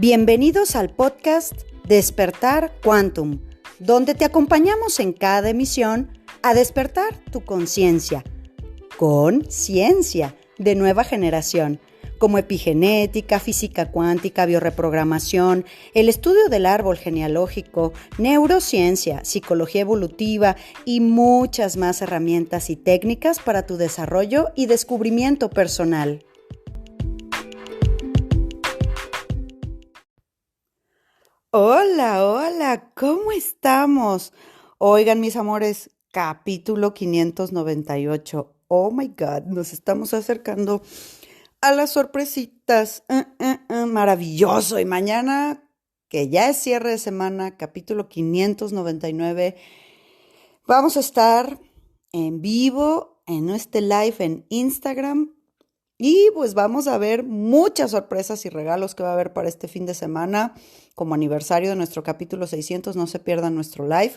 Bienvenidos al podcast Despertar Quantum, donde te acompañamos en cada emisión a despertar tu conciencia con ciencia de nueva generación, como epigenética, física cuántica, bioreprogramación, el estudio del árbol genealógico, neurociencia, psicología evolutiva y muchas más herramientas y técnicas para tu desarrollo y descubrimiento personal. Hola, ¿cómo estamos? Oigan, mis amores, capítulo 598. Oh my God, nos estamos acercando a las sorpresitas. Maravilloso. Y mañana, que ya es cierre de semana, capítulo 599, vamos a estar en vivo en este live en Instagram. Y pues vamos a ver muchas sorpresas y regalos que va a haber para este fin de semana como aniversario de nuestro capítulo 600. No se pierdan nuestro live.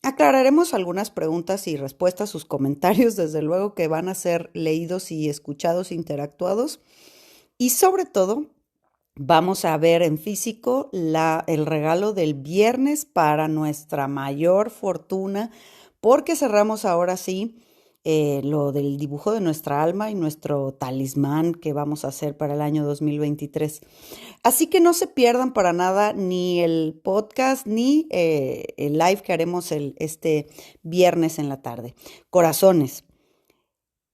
Aclararemos algunas preguntas y respuestas, sus comentarios, desde luego que van a ser leídos y escuchados e interactuados. Y sobre todo, vamos a ver en físico el regalo del viernes para nuestra mayor fortuna, porque cerramos ahora sí lo del dibujo de nuestra alma y nuestro talismán que vamos a hacer para el año 2023. Así que no se pierdan para nada ni el podcast ni el live que haremos este viernes en la tarde. Corazones,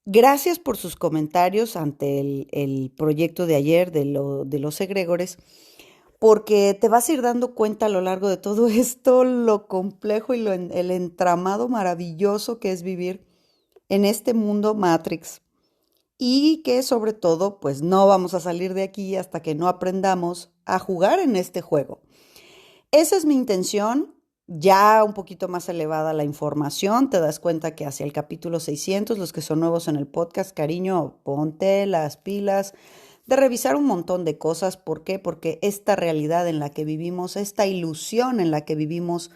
gracias por sus comentarios ante el proyecto de ayer de los egregores, porque te vas a ir dando cuenta a lo largo de todo esto lo complejo y el entramado maravilloso que es vivir en este mundo Matrix, y que sobre todo pues no vamos a salir de aquí hasta que no aprendamos a jugar en este juego. Esa es mi intención, ya un poquito más elevada la información. Te das cuenta que hacia el capítulo 600, los que son nuevos en el podcast, cariño, ponte las pilas de revisar un montón de cosas. ¿Por qué? Porque esta realidad en la que vivimos, esta ilusión en la que vivimos,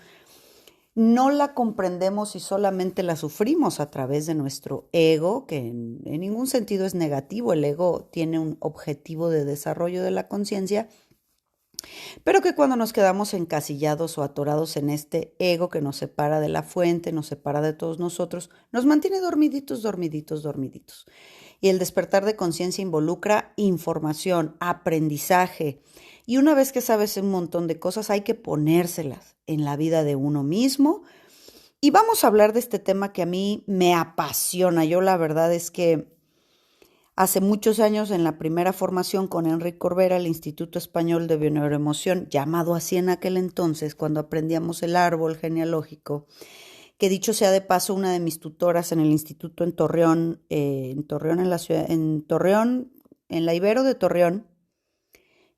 no la comprendemos y solamente la sufrimos a través de nuestro ego, que en ningún sentido es negativo. El ego tiene un objetivo de desarrollo de la conciencia, pero que cuando nos quedamos encasillados o atorados en este ego que nos separa de la fuente, nos separa de todos nosotros, nos mantiene dormiditos. Y el despertar de conciencia involucra información, aprendizaje. Y una vez que sabes un montón de cosas, hay que ponérselas en la vida de uno mismo. Y vamos a hablar de este tema que a mí me apasiona. Yo la verdad es que hace muchos años, en la primera formación con Enrique Corbera, el Instituto Español de Bioneuroemoción, llamado así en aquel entonces, cuando aprendíamos el árbol genealógico, que dicho sea de paso, una de mis tutoras en el instituto en Torreón, en la Ibero de Torreón,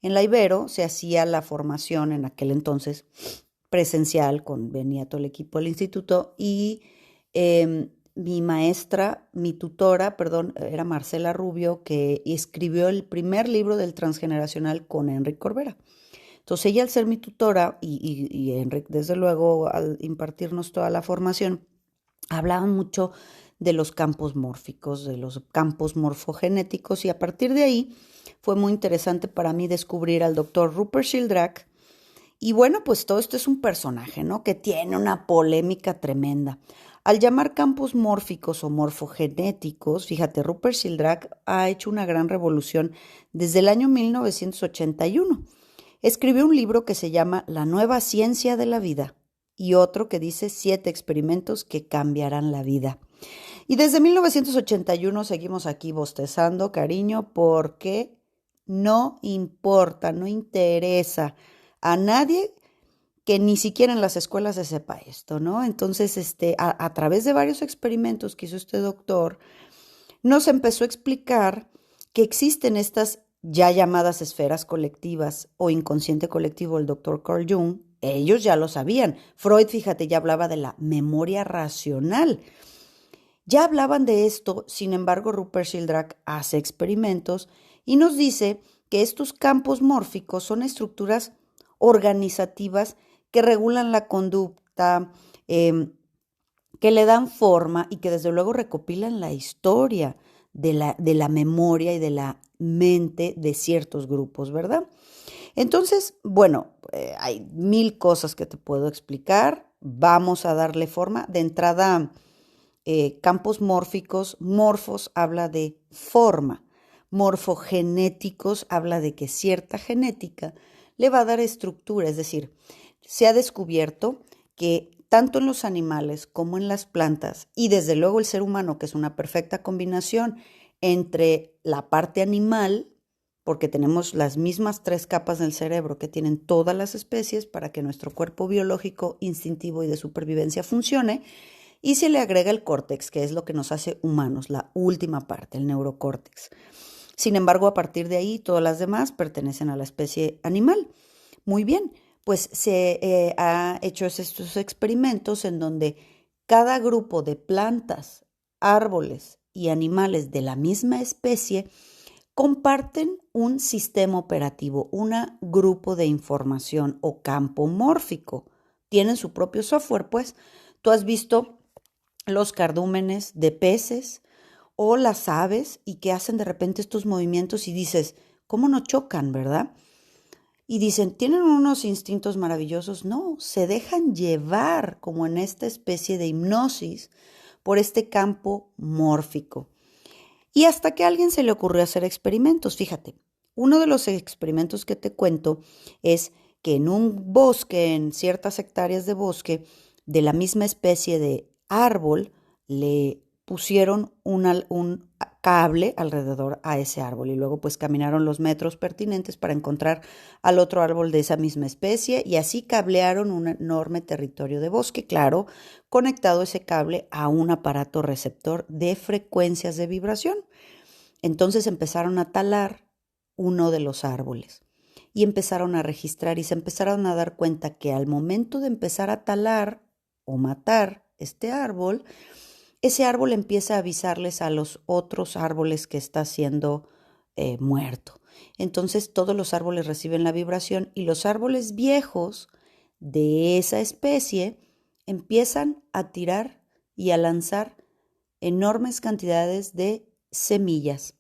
en la Ibero se hacía la formación en aquel entonces presencial, venía todo el equipo del instituto, y mi tutora, era Marcela Rubio, que escribió el primer libro del transgeneracional con Enrique Corbera. Entonces ella, al ser mi tutora y Enrique, desde luego, al impartirnos toda la formación, hablaban mucho de los campos mórficos, de los campos morfogenéticos, y a partir de ahí fue muy interesante para mí descubrir al doctor Rupert Sheldrake. Y bueno, pues todo esto es un personaje, ¿no?, que tiene una polémica tremenda. Al llamar campos mórficos o morfogenéticos, fíjate, Rupert Sheldrake ha hecho una gran revolución desde el año 1981. Escribió un libro que se llama La nueva ciencia de la vida y otro que dice 7 experimentos que cambiarán la vida. Y desde 1981 seguimos aquí bostezando, cariño, porque no importa, no interesa a nadie que ni siquiera en las escuelas se sepa esto, ¿no? Entonces, a través de varios experimentos que hizo este doctor, nos empezó a explicar que existen estas ya llamadas esferas colectivas o inconsciente colectivo. El doctor Carl Jung, ellos ya lo sabían. Freud, fíjate, ya hablaba de la memoria racional. Ya hablaban de esto, sin embargo, Rupert Sheldrake hace experimentos y nos dice que estos campos mórficos son estructuras organizativas que regulan la conducta, que le dan forma y que desde luego recopilan la historia de la memoria y de la mente de ciertos grupos, ¿verdad? Entonces, bueno, hay mil cosas que te puedo explicar. Vamos a darle forma. De entrada, campos mórficos, morfos habla de forma. Morfogenéticos habla de que cierta genética le va a dar estructura, es decir, se ha descubierto que tanto en los animales como en las plantas, y desde luego el ser humano, que es una perfecta combinación entre la parte animal, porque tenemos las mismas tres capas del cerebro que tienen todas las especies para que nuestro cuerpo biológico, instintivo y de supervivencia funcione, y se le agrega el córtex, que es lo que nos hace humanos, la última parte, el neurocórtex. Sin embargo, a partir de ahí, todas las demás pertenecen a la especie animal. Muy bien, pues se ha hecho estos experimentos en donde cada grupo de plantas, árboles y animales de la misma especie comparten un sistema operativo, un grupo de información o campo mórfico. Tienen su propio software, pues. Tú has visto los cardúmenes de peces o las aves y que hacen de repente estos movimientos y dices, ¿cómo no chocan, verdad? Y dicen, ¿tienen unos instintos maravillosos? No, se dejan llevar como en esta especie de hipnosis por este campo mórfico. Y hasta que a alguien se le ocurrió hacer experimentos, fíjate, uno de los experimentos que te cuento es que en un bosque, en ciertas hectáreas de bosque, de la misma especie de árbol, le pusieron un cable alrededor a ese árbol y luego pues caminaron los metros pertinentes para encontrar al otro árbol de esa misma especie y así cablearon un enorme territorio de bosque, claro, conectado ese cable a un aparato receptor de frecuencias de vibración. Entonces empezaron a talar uno de los árboles y empezaron a registrar y se empezaron a dar cuenta que al momento de empezar a talar o matar este árbol, ese árbol empieza a avisarles a los otros árboles que está siendo muerto. Entonces todos los árboles reciben la vibración y los árboles viejos de esa especie empiezan a tirar y a lanzar enormes cantidades de semillas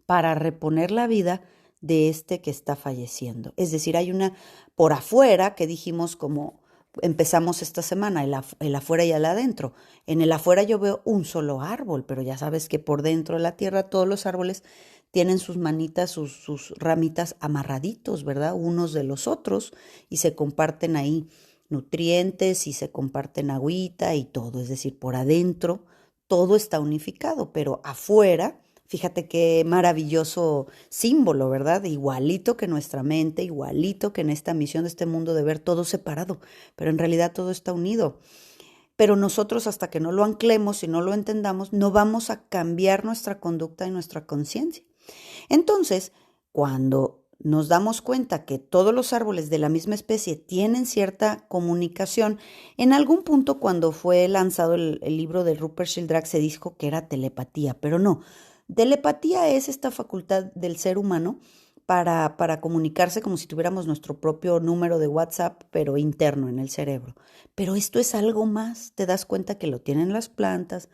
para reponer la vida de este que está falleciendo. Es decir, hay una por afuera que dijimos como empezamos esta semana, el afuera y el adentro. En el afuera yo veo un solo árbol, pero ya sabes que por dentro de la tierra todos los árboles tienen sus manitas, sus ramitas amarraditos, ¿verdad? Unos de los otros y se comparten ahí nutrientes y se comparten agüita y todo. Es decir, por adentro todo está unificado, pero afuera, fíjate qué maravilloso símbolo, ¿verdad? Igualito que nuestra mente, igualito que en esta misión de este mundo de ver todo separado, pero en realidad todo está unido. Pero nosotros hasta que no lo anclemos y no lo entendamos, no vamos a cambiar nuestra conducta y nuestra conciencia. Entonces, cuando nos damos cuenta que todos los árboles de la misma especie tienen cierta comunicación, en algún punto cuando fue lanzado el libro de Rupert Sheldrake se dijo que era telepatía, pero no. Telepatía es esta facultad del ser humano para comunicarse como si tuviéramos nuestro propio número de WhatsApp, pero interno en el cerebro. Pero esto es algo más, te das cuenta que lo tienen las plantas,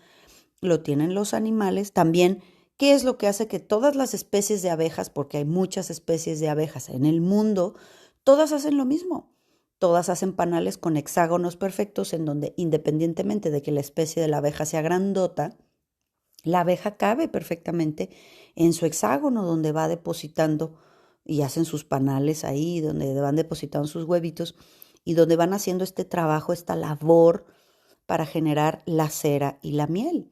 lo tienen los animales, también. ¿Qué es lo que hace que todas las especies de abejas, porque hay muchas especies de abejas en el mundo, todas hacen lo mismo? Todas hacen panales con hexágonos perfectos en donde independientemente de que la especie de la abeja sea grandota, la abeja cabe perfectamente en su hexágono donde va depositando y hacen sus panales ahí, donde van depositando sus huevitos y donde van haciendo este trabajo, esta labor para generar la cera y la miel.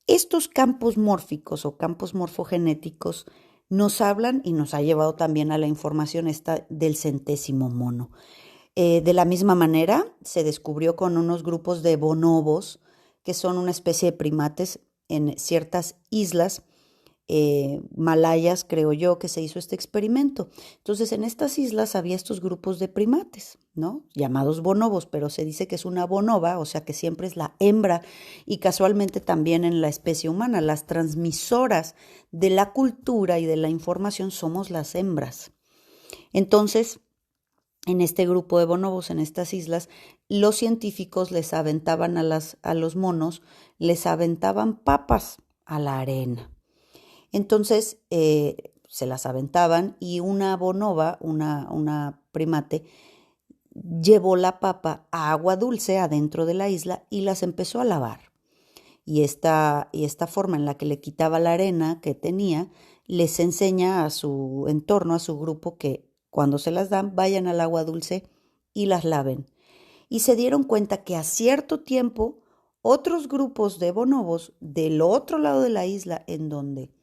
Estos campos mórficos o campos morfogenéticos nos hablan y nos ha llevado también a la información esta del centésimo mono. De la misma manera, se descubrió con unos grupos de bonobos, que son una especie de primates en ciertas islas malayas, creo yo, que se hizo este experimento. Entonces, en estas islas había estos grupos de primates, ¿no? Llamados bonobos, pero se dice que es una bonoba, o sea que siempre es la hembra, y casualmente también en la especie humana, las transmisoras de la cultura y de la información somos las hembras. Entonces, en este grupo de bonobos, en estas islas, los científicos les aventaban a los monos, les aventaban papas a la arena. Entonces, se las aventaban y una bonoba, una primate, llevó la papa a agua dulce adentro de la isla y las empezó a lavar. Y esta forma en la que le quitaba la arena que tenía, les enseña a su entorno, a su grupo, que cuando se las dan, vayan al agua dulce y las laven. Y se dieron cuenta que a cierto tiempo, otros grupos de bonobos del otro lado de la isla, en donde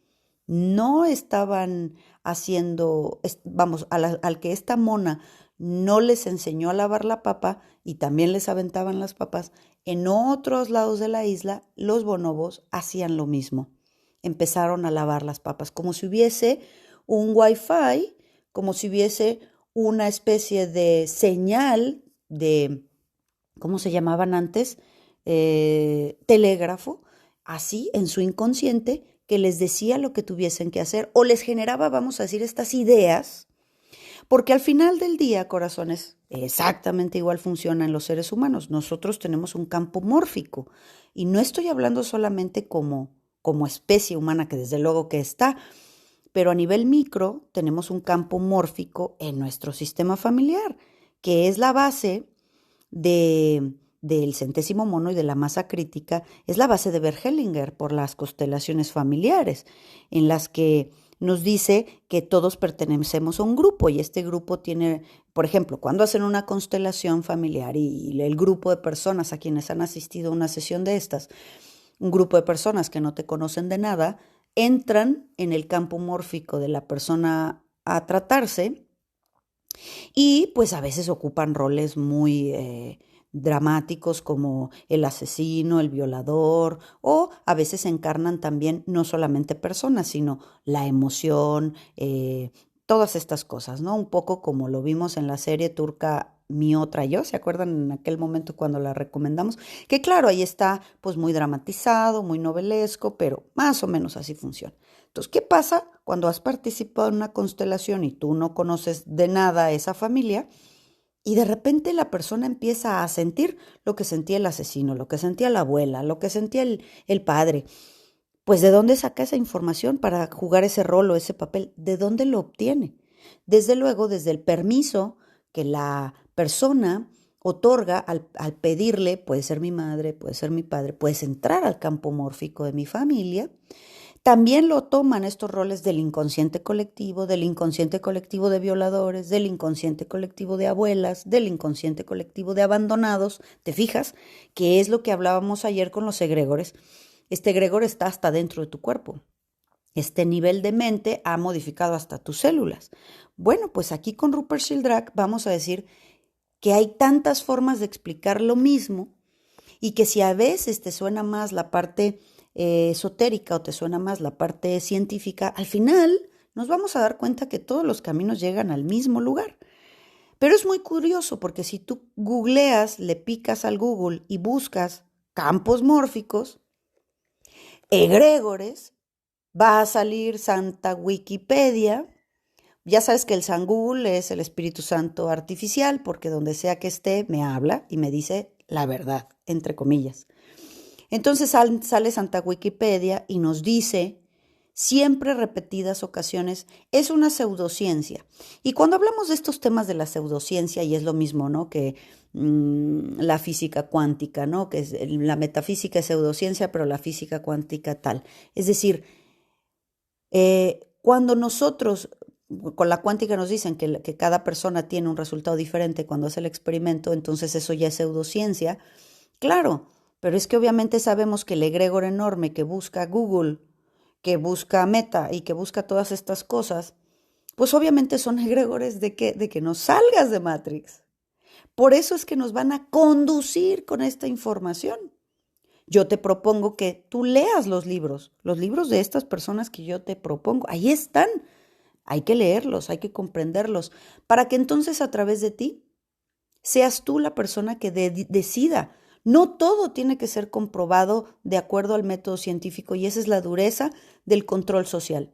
no estaban haciendo, vamos, al que esta mona no les enseñó a lavar la papa y también les aventaban las papas, en otros lados de la isla los bonobos hacían lo mismo. Empezaron a lavar las papas como si hubiese un wifi, como si hubiese una especie de señal de, ¿cómo se llamaban antes? Telégrafo, así en su inconsciente, que les decía lo que tuviesen que hacer o les generaba, vamos a decir, estas ideas, porque al final del día, corazones, exactamente igual funciona en los seres humanos. Nosotros tenemos un campo mórfico y no estoy hablando solamente como especie humana, que desde luego que está, pero a nivel micro tenemos un campo mórfico en nuestro sistema familiar, que es la base del centésimo mono y de la masa crítica, es la base de Bert Hellinger por las constelaciones familiares, en las que nos dice que todos pertenecemos a un grupo y este grupo tiene, por ejemplo, cuando hacen una constelación familiar y el grupo de personas a quienes han asistido a una sesión de estas, un grupo de personas que no te conocen de nada, entran en el campo mórfico de la persona a tratarse y pues a veces ocupan roles muy dramáticos como el asesino, el violador, o a veces encarnan también no solamente personas, sino la emoción, todas estas cosas, ¿no? Un poco como lo vimos en la serie turca Mi otra yo, ¿se acuerdan en aquel momento cuando la recomendamos? Que claro, ahí está pues muy dramatizado, muy novelesco, pero más o menos así funciona. Entonces, ¿qué pasa cuando has participado en una constelación y tú no conoces de nada a esa familia? Y de repente la persona empieza a sentir lo que sentía el asesino, lo que sentía la abuela, lo que sentía el padre. Pues ¿de dónde saca esa información para jugar ese rol o ese papel? ¿De dónde lo obtiene? Desde luego, desde el permiso que la persona otorga al pedirle, puede ser mi madre, puede ser mi padre, puedes entrar al campo mórfico de mi familia. También lo toman estos roles del inconsciente colectivo de violadores, del inconsciente colectivo de abuelas, del inconsciente colectivo de abandonados. ¿Te fijas? Que es lo que hablábamos ayer con los egregores. Este egregor está hasta dentro de tu cuerpo. Este nivel de mente ha modificado hasta tus células. Bueno, pues aquí con Rupert Sheldrake vamos a decir que hay tantas formas de explicar lo mismo y que si a veces te suena más la parte esotérica o te suena más la parte científica, al final nos vamos a dar cuenta que todos los caminos llegan al mismo lugar. Pero es muy curioso porque si tú googleas, le picas al Google y buscas campos mórficos, egregores, va a salir Santa Wikipedia. Ya sabes que el San Google es el Espíritu Santo artificial porque donde sea que esté me habla y me dice la verdad, entre comillas. Entonces sale Santa Wikipedia y nos dice, siempre repetidas ocasiones, es una pseudociencia. Y cuando hablamos de estos temas de la pseudociencia, y es lo mismo, ¿no? Que la física cuántica, ¿no? Que la metafísica es pseudociencia, pero la física cuántica tal. Es decir, cuando nosotros, con la cuántica nos dicen que cada persona tiene un resultado diferente cuando hace el experimento, entonces eso ya es pseudociencia. Claro, pero es que obviamente sabemos que el egregor enorme que busca Google, que busca Meta y que busca todas estas cosas, pues obviamente son egregores de que no salgas de Matrix. Por eso es que nos van a conducir con esta información. Yo te propongo que tú leas los libros de estas personas que yo te propongo. Ahí están. Hay que leerlos, hay que comprenderlos, para que entonces a través de ti seas tú la persona que decida. No todo tiene que ser comprobado de acuerdo al método científico y esa es la dureza del control social.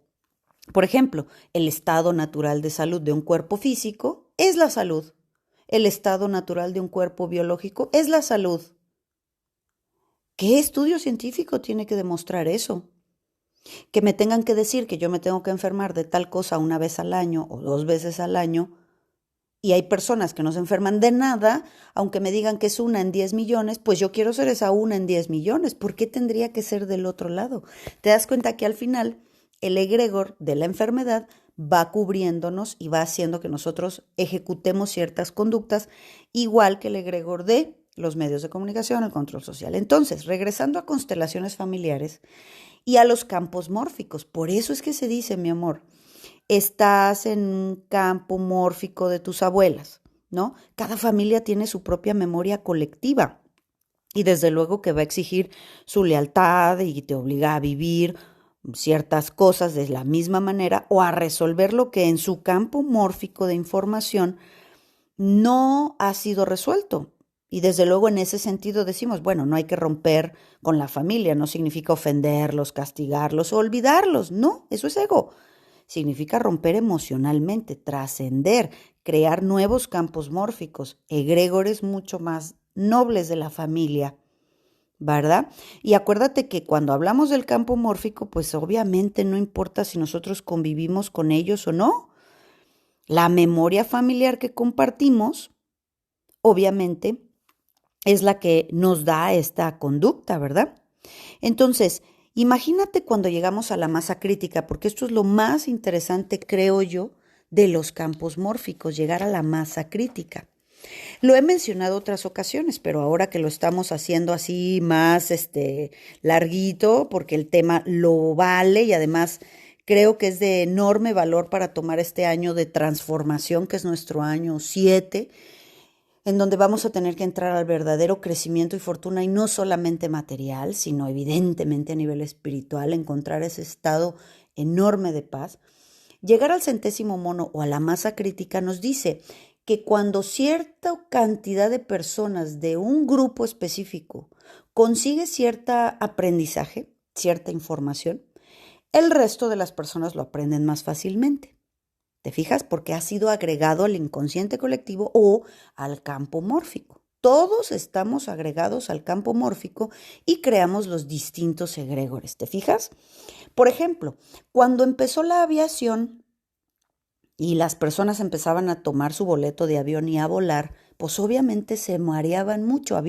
Por ejemplo, el estado natural de salud de un cuerpo físico es la salud. El estado natural de un cuerpo biológico es la salud. ¿Qué estudio científico tiene que demostrar eso? Que me tengan que decir que yo me tengo que enfermar de tal cosa una vez al año o 2 veces al año, y hay personas que no se enferman de nada, aunque me digan que es una en 10 millones, pues yo quiero ser esa una en 10 millones. ¿Por qué tendría que ser del otro lado? Te das cuenta que al final el egregor de la enfermedad va cubriéndonos y va haciendo que nosotros ejecutemos ciertas conductas, igual que el egregor de los medios de comunicación, el control social. Entonces, regresando a constelaciones familiares y a los campos mórficos, por eso es que se dice, mi amor, estás en un campo mórfico de tus abuelas, ¿no? Cada familia tiene su propia memoria colectiva y desde luego que va a exigir su lealtad y te obliga a vivir ciertas cosas de la misma manera o a resolver lo que en su campo mórfico de información no ha sido resuelto. Y desde luego en ese sentido decimos, bueno, no hay que romper con la familia, no significa ofenderlos, castigarlos o olvidarlos, no, eso es ego. Significa romper emocionalmente, trascender, crear nuevos campos mórficos, egregores mucho más nobles de la familia, ¿verdad? Y acuérdate que cuando hablamos del campo mórfico, pues obviamente no importa si nosotros convivimos con ellos o no. La memoria familiar que compartimos, obviamente, es la que nos da esta conducta, ¿verdad? Entonces, imagínate cuando llegamos a la masa crítica, porque esto es lo más interesante, creo yo, de los campos mórficos, llegar a la masa crítica. Lo he mencionado otras ocasiones, pero ahora que lo estamos haciendo así más larguito, porque el tema lo vale y además creo que es de enorme valor para tomar este año de transformación, que es nuestro año 7, en donde vamos a tener que entrar al verdadero crecimiento y fortuna, y no solamente material, sino evidentemente a nivel espiritual, encontrar ese estado enorme de paz. Llegar al centésimo mono o a la masa crítica nos dice que cuando cierta cantidad de personas de un grupo específico consigue cierta aprendizaje, cierta información, el resto de las personas lo aprenden más fácilmente. ¿Te fijas? Porque ha sido agregado al inconsciente colectivo o al campo mórfico. Todos estamos agregados al campo mórfico y creamos los distintos egregores. ¿Te fijas? Por ejemplo, cuando empezó la aviación y las personas empezaban a tomar su boleto de avión y a volar, pues obviamente se mareaban mucho.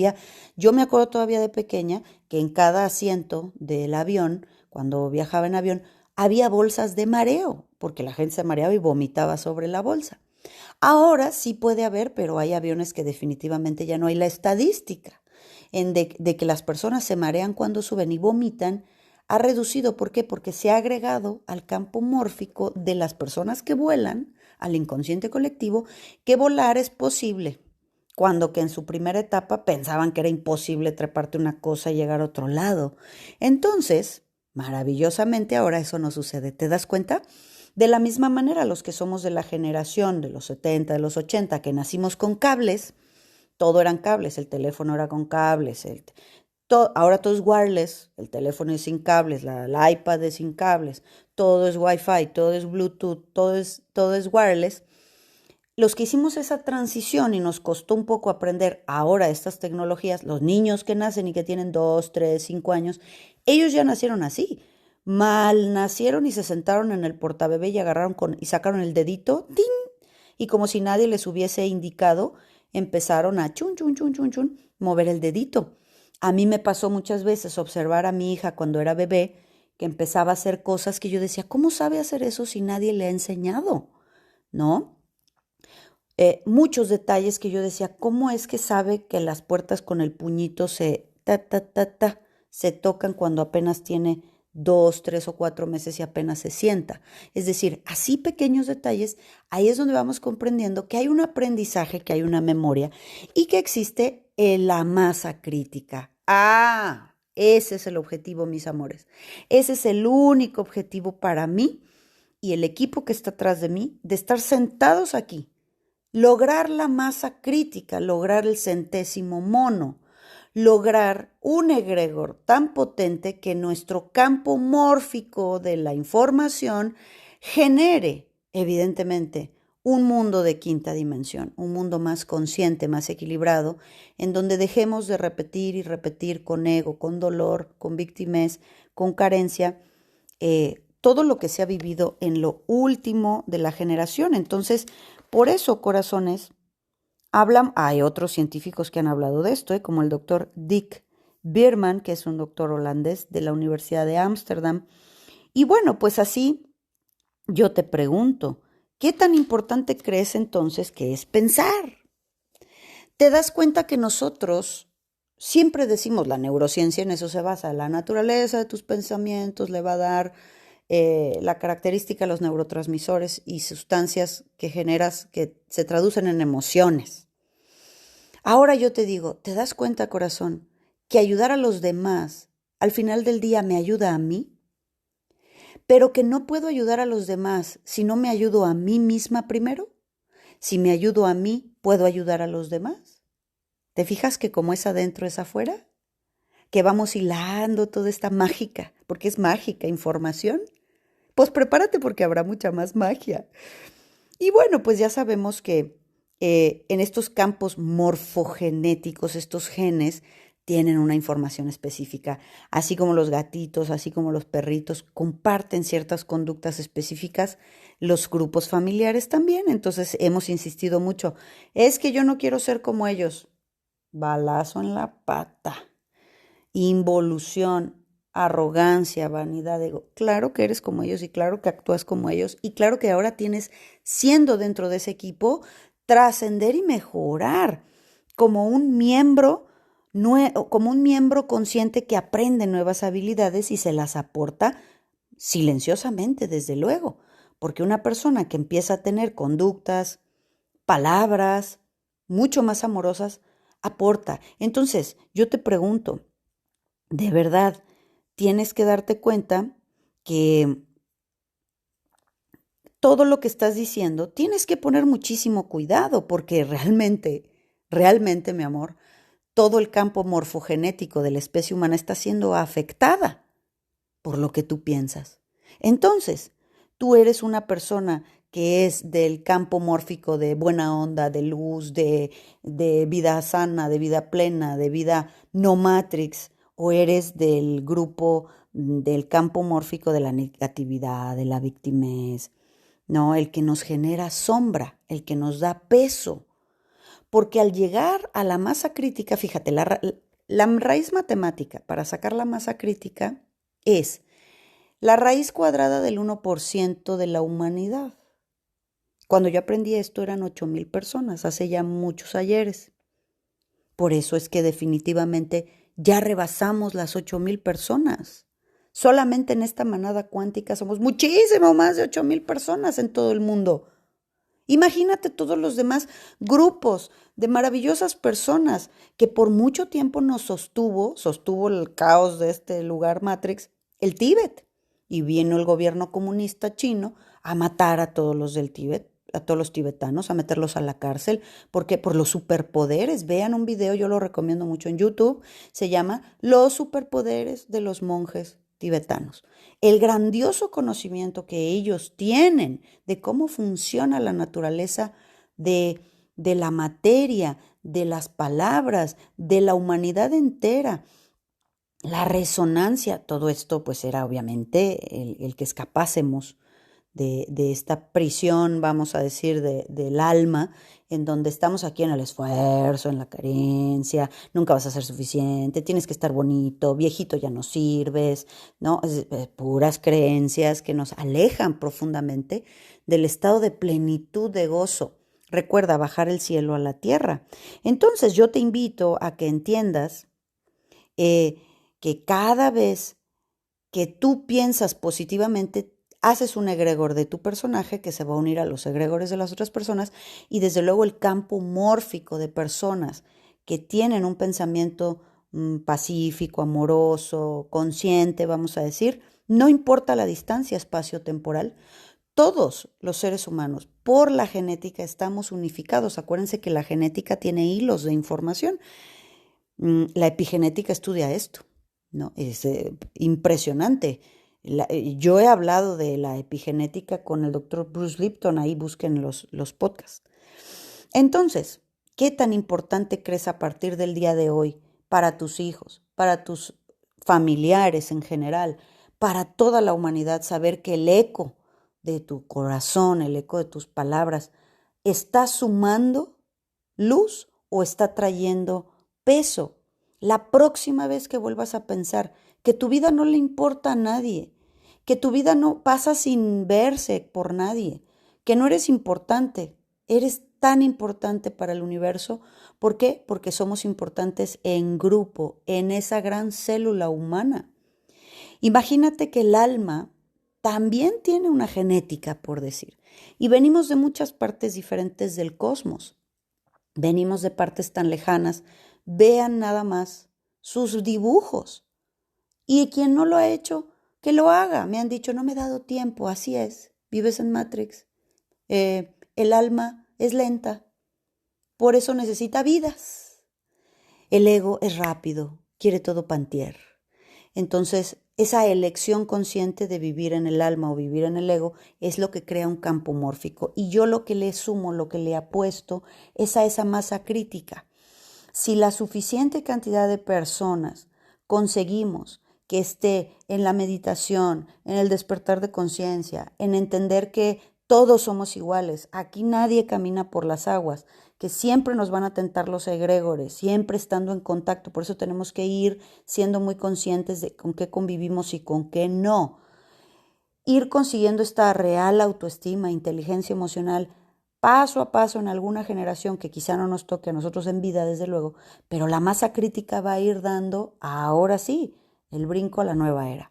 Yo me acuerdo todavía de pequeña que en cada asiento del avión, cuando viajaba en avión, había bolsas de mareo, porque la gente se mareaba y vomitaba sobre la bolsa. Ahora sí puede haber, pero hay aviones que definitivamente ya no hay la estadística de que las personas se marean cuando suben y vomitan. Ha reducido, ¿por qué? Porque se ha agregado al campo mórfico de las personas que vuelan, al inconsciente colectivo, que volar es posible, cuando que en su primera etapa pensaban que era imposible treparte una cosa y llegar a otro lado. Entonces, maravillosamente ahora eso no sucede. ¿Te das cuenta? De la misma manera, los que somos de la generación de los 70, de los 80, que nacimos con cables, todo eran cables, el teléfono era con cables, ahora todo es wireless, el teléfono es sin cables, la iPad es sin cables, todo es Wi-Fi, todo es Bluetooth, todo es wireless. Los que hicimos esa transición y nos costó un poco aprender ahora estas tecnologías, los niños que nacen y que tienen 2, 3, 5 años, ellos ya nacieron así. Mal nacieron y se sentaron en el portabebé y y sacaron el dedito, ¡tin! Y como si nadie les hubiese indicado, empezaron a chun, chun, chun, chun, chun, mover el dedito. A mí me pasó muchas veces observar a mi hija cuando era bebé, que empezaba a hacer cosas que yo decía, ¿cómo sabe hacer eso si nadie le ha enseñado? ¿No? Muchos detalles que yo decía, ¿cómo es que sabe que las puertas con el puñito se tocan cuando apenas tiene 2, 3 o 4 meses y apenas se sienta? Es decir, así pequeños detalles, ahí es donde vamos comprendiendo que hay un aprendizaje, que hay una memoria y que existe la masa crítica. Ah, ese es el objetivo, mis amores. Ese es el único objetivo para mí y el equipo que está atrás de mí, de estar sentados aquí, lograr la masa crítica, lograr el centésimo mono, lograr un egregor tan potente que nuestro campo mórfico de la información genere, evidentemente, un mundo de quinta dimensión, un mundo más consciente, más equilibrado, en donde dejemos de repetir y repetir con ego, con dolor, con víctimas, con carencia, todo lo que se ha vivido en lo último de la generación. Entonces, por eso, corazones, hay otros científicos que han hablado de esto, como el doctor Dick Bierman, que es un doctor holandés de la Universidad de Ámsterdam. Y bueno, pues así yo te pregunto, ¿qué tan importante crees entonces que es pensar? Te das cuenta que nosotros siempre decimos, la neurociencia en eso se basa, la naturaleza de tus pensamientos le va a dar la característica de los neurotransmisores y sustancias que generas que se traducen en emociones. Ahora yo te digo, ¿te das cuenta, corazón, que ayudar a los demás al final del día me ayuda a mí? Pero que no puedo ayudar a los demás si no me ayudo a mí misma primero. Si me ayudo a mí, ¿puedo ayudar a los demás? ¿Te fijas que como es adentro es afuera? Que vamos hilando toda esta mágica, porque es mágica información. Pues prepárate porque habrá mucha más magia. Y bueno, pues ya sabemos que en estos campos morfogenéticos, estos genes tienen una información específica, así como los gatitos, así como los perritos comparten ciertas conductas específicas, los grupos familiares también. Entonces hemos insistido mucho, es que yo no quiero ser como ellos. Balazo en la pata, involución, arrogancia, vanidad, ego. Claro que eres como ellos y claro que actúas como ellos y claro que ahora tienes, siendo dentro de ese equipo, trascender y mejorar como un miembro, como un miembro consciente que aprende nuevas habilidades y se las aporta silenciosamente, desde luego, porque una persona que empieza a tener conductas, palabras mucho más amorosas, aporta. Entonces, yo te pregunto, de verdad, tienes que darte cuenta que todo lo que estás diciendo tienes que poner muchísimo cuidado porque realmente, mi amor, todo el campo morfogenético de la especie humana está siendo afectada por lo que tú piensas. Entonces, tú eres una persona que es del campo mórfico de buena onda, de luz, de vida sana, de vida plena, de vida no matrix, o eres del grupo del campo mórfico de la negatividad, de la victimez, no, el que nos genera sombra, el que nos da peso. Porque al llegar a la masa crítica, fíjate, la raíz matemática para sacar la masa crítica es la raíz cuadrada del 1% de la humanidad. Cuando yo aprendí esto eran 8,000 personas, hace ya muchos ayeres. Por eso es que definitivamente ya rebasamos las 8,000 personas. Solamente en esta manada cuántica somos muchísimo más de 8,000 personas en todo el mundo. Imagínate todos los demás grupos de maravillosas personas que por mucho tiempo nos sostuvo el caos de este lugar Matrix, el Tíbet. Y vino el gobierno comunista chino a matar a todos los del Tíbet, a todos los tibetanos, a meterlos a la cárcel, porque por los superpoderes. Vean un video, yo lo recomiendo mucho en YouTube, se llama Los superpoderes de los monjes tibetanos. El grandioso conocimiento que ellos tienen de cómo funciona la naturaleza de la materia, de las palabras, de la humanidad entera, la resonancia, todo esto pues era obviamente el que escapásemos de esta prisión, vamos a decir, del alma, en donde estamos aquí en el esfuerzo, en la carencia, nunca vas a ser suficiente, tienes que estar bonito, viejito ya no sirves, ¿no? Puras creencias que nos alejan profundamente del estado de plenitud, de gozo. Recuerda bajar el cielo a la tierra. Entonces yo te invito a que entiendas que cada vez que tú piensas positivamente, haces un egregor de tu personaje que se va a unir a los egregores de las otras personas y desde luego el campo mórfico de personas que tienen un pensamiento pacífico, amoroso, consciente, vamos a decir, no importa la distancia espacio-temporal, todos los seres humanos por la genética estamos unificados. Acuérdense que la genética tiene hilos de información. La epigenética estudia esto, ¿no? Es impresionante. Yo he hablado de la epigenética con el doctor Bruce Lipton, ahí busquen los podcasts. Entonces, ¿qué tan importante crees a partir del día de hoy para tus hijos, para tus familiares en general, para toda la humanidad saber que el eco de tu corazón, el eco de tus palabras, está sumando luz o está trayendo peso. La próxima vez que vuelvas a pensar que tu vida no le importa a nadie, que tu vida no pasa sin verse por nadie, que no eres importante, eres tan importante para el universo. ¿Por qué? Porque somos importantes en grupo, en esa gran célula humana. Imagínate que el alma también tiene una genética, por decir, y venimos de muchas partes diferentes del cosmos. Venimos de partes tan lejanas. Vean nada más sus dibujos. Y quien no lo ha hecho, que lo haga. Me han dicho, no me he dado tiempo, así es. Vives en Matrix. El alma es lenta, por eso necesita vidas. El ego es rápido, quiere todo pantier. Entonces, esa elección consciente de vivir en el alma o vivir en el ego es lo que crea un campo mórfico. Y yo lo que le sumo, lo que le apuesto, es a esa masa crítica. Si la suficiente cantidad de personas conseguimos que esté en la meditación, en el despertar de conciencia, en entender que todos somos iguales, aquí nadie camina por las aguas, que siempre nos van a tentar los egregores, siempre estando en contacto, por eso tenemos que ir siendo muy conscientes de con qué convivimos y con qué no. Ir consiguiendo esta real autoestima, inteligencia emocional, paso a paso en alguna generación que quizá no nos toque a nosotros en vida, desde luego, pero la masa crítica va a ir dando, ahora sí, el brinco a la nueva era.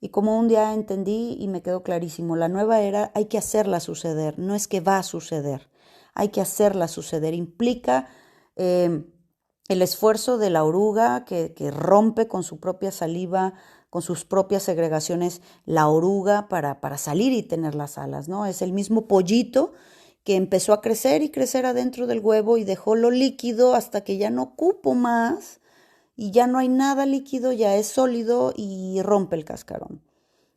Y como un día entendí y me quedó clarísimo, la nueva era hay que hacerla suceder, no es que va a suceder, hay que hacerla suceder. Implica el esfuerzo de la oruga que rompe con su propia saliva, con sus propias segregaciones, la oruga para salir y tener las alas, ¿no? Es el mismo pollito que empezó a crecer y crecer adentro del huevo y dejó lo líquido hasta que ya no cupo más y ya no hay nada líquido, ya es sólido y rompe el cascarón.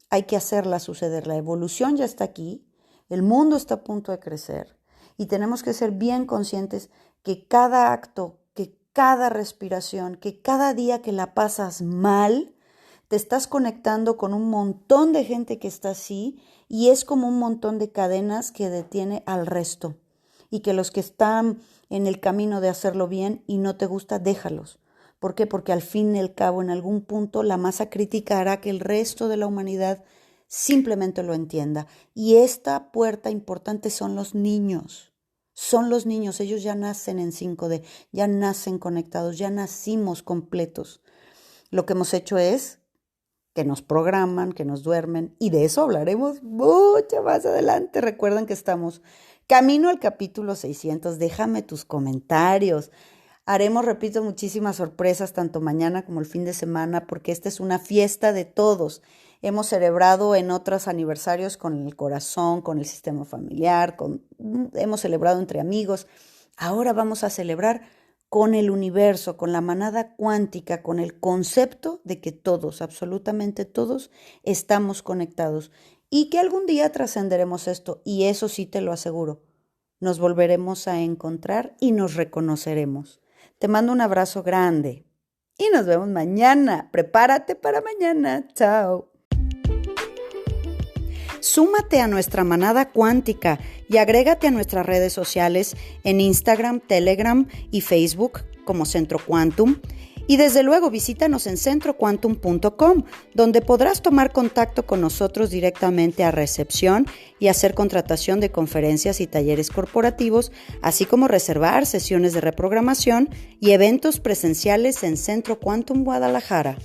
Hay que hacerla suceder, la evolución ya está aquí, el mundo está a punto de crecer y tenemos que ser bien conscientes que cada acto, que cada respiración, que cada día que la pasas mal, te estás conectando con un montón de gente que está así y es como un montón de cadenas que detiene al resto y que los que están en el camino de hacerlo bien y no te gusta, déjalos. ¿Por qué? Porque al fin y al cabo, en algún punto, la masa crítica hará que el resto de la humanidad simplemente lo entienda. Y esta puerta importante son los niños. Son los niños, ellos ya nacen en 5D, ya nacen conectados, ya nacimos completos. Lo que hemos hecho es que nos programan, que nos duermen, y de eso hablaremos mucho más adelante. Recuerden que estamos camino al capítulo 600. Déjame tus comentarios. Haremos, repito, muchísimas sorpresas tanto mañana como el fin de semana porque esta es una fiesta de todos. Hemos celebrado en otros aniversarios con el corazón, con el sistema familiar, hemos celebrado entre amigos. Ahora vamos a celebrar con el universo, con la manada cuántica, con el concepto de que todos, absolutamente todos, estamos conectados y que algún día trascenderemos esto y eso sí te lo aseguro. Nos volveremos a encontrar y nos reconoceremos. Te mando un abrazo grande y nos vemos mañana. Prepárate para mañana. Chao. Súmate a nuestra manada cuántica y agrégate a nuestras redes sociales en Instagram, Telegram y Facebook como Centro Quantum. Y desde luego visítanos en centroquantum.com, donde podrás tomar contacto con nosotros directamente a recepción y hacer contratación de conferencias y talleres corporativos, así como reservar sesiones de reprogramación y eventos presenciales en Centro Quantum Guadalajara.